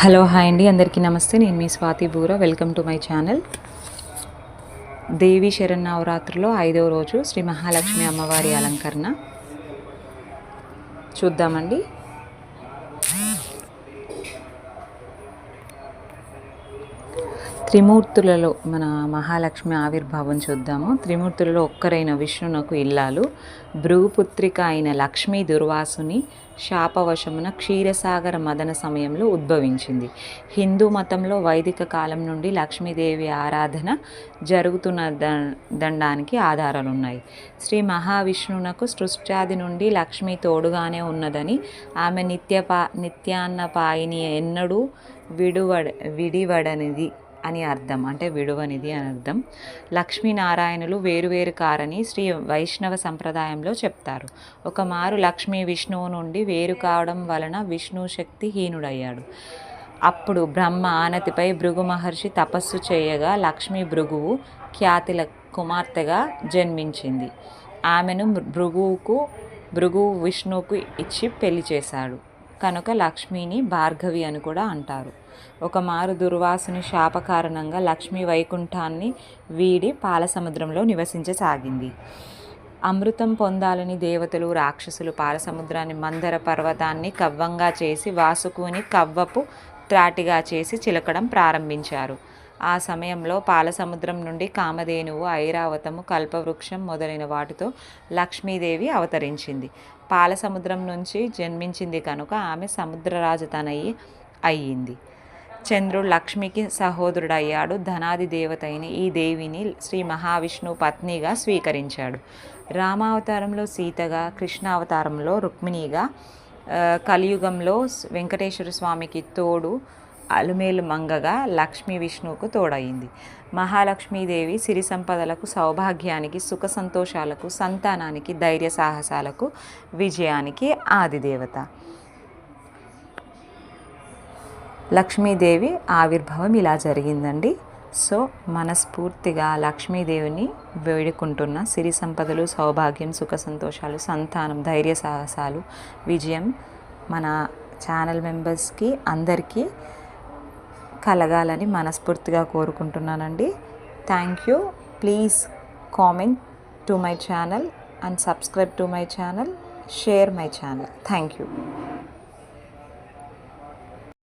Hello hi అండి, అందరికీ నమస్తే. నేను మీ Swathi Boora. Welcome to my channel. Devi శరన్నవరాత్రిలో 5వ రోజు శ్రీ మహాలక్ష్మి అమ్మవారి అలంకరణ చూద్దామండి. త్రిమూర్తులలో మన మహాలక్ష్మి ఆవిర్భావం చూద్దాము. త్రిమూర్తులలో ఒక్కరైన విష్ణునకు ఇల్లాలు, భృగుపుత్రిక అయిన లక్ష్మీ దుర్వాసుని శాపవశమున క్షీరసాగర మదన సమయంలో ఉద్భవించింది. హిందూ మతంలో వైదిక కాలం నుండి లక్ష్మీదేవి ఆరాధన జరుగుతున్న దండానికి ఆధారాలున్నాయి. శ్రీ మహావిష్ణువునకు సృష్ట్యాది నుండి లక్ష్మి తోడుగానే ఉన్నదని, ఆమె నిత్యాన్నపాయిని ఎన్నడూ విడివడనిది అని అర్థం, అంటే విడువనిది అని అర్థం. లక్ష్మీనారాయణులు వేరువేరు కారని శ్రీ వైష్ణవ సంప్రదాయంలో చెప్తారు. ఒకమారు లక్ష్మీ విష్ణువు నుండి వేరు కావడం వలన విష్ణు శక్తి హీనుడయ్యాడు. అప్పుడు బ్రహ్మ ఆనతిపై భృగు మహర్షి తపస్సు చేయగా లక్ష్మీ భృగువు ఖ్యాతిల కుమార్తెగా జన్మించింది. ఆమెను భృగువు విష్ణువుకు ఇచ్చి పెళ్లి చేశాడు కనుక లక్ష్మిని భార్గవి అని కూడా అంటారు. ఒకమారు దుర్వాసుని శాప కారణంగా లక్ష్మీ వైకుంఠాన్ని వీడి పాలసముద్రంలో నివసించసాగింది. అమృతం పొందాలని దేవతలు రాక్షసులు పాలసముద్రాన్ని మందర పర్వతాన్ని కవ్వంగా చేసి వాసుకుని కవ్వపు త్రాటిగా చేసి చిలకడం ప్రారంభించారు. ఆ సమయంలో పాలసముద్రం నుండి కామధేనువు, ఐరావతము, కల్పవృక్షం మొదలైన వాటితో లక్ష్మీదేవి అవతరించింది. పాలసముద్రం నుంచి జన్మించింది కనుక ఆమె సముద్రరాజతనయి అయ్యింది. చంద్రుడు లక్ష్మికి సహోదరుడయ్యాడు. ధనాది దేవత అయిన ఈ దేవిని శ్రీ మహావిష్ణువు పత్నిగా స్వీకరించాడు. రామావతారంలో సీతగా, కృష్ణావతారంలో రుక్మిణిగా, కలియుగంలో వెంకటేశ్వర స్వామికి తోడు అలుమేలు మంగగా లక్ష్మీ విష్ణువుకు తోడయింది. మహాలక్ష్మీదేవి సిరి సంపదలకు, సౌభాగ్యానికి, సుఖ సంతోషాలకు, సంతానానికి, ధైర్య సాహసాలకు, విజయానికి ఆదిదేవత. లక్ష్మీదేవి ఆవిర్భావం ఇలా జరిగిందండి. సో మనస్ఫూర్తిగా లక్ష్మీదేవిని వేడుకుంటున్న సిరి సంపదలు, సౌభాగ్యం, సుఖ సంతోషాలు, సంతానం, ధైర్య సాహసాలు, విజయం మన ఛానల్ మెంబర్స్కి అందరికీ కలగాలని మనస్ఫూర్తిగా కోరుకుంటున్నానండి. Thank you. Please comment to my channel and subscribe to my channel, share my channel. Thank you.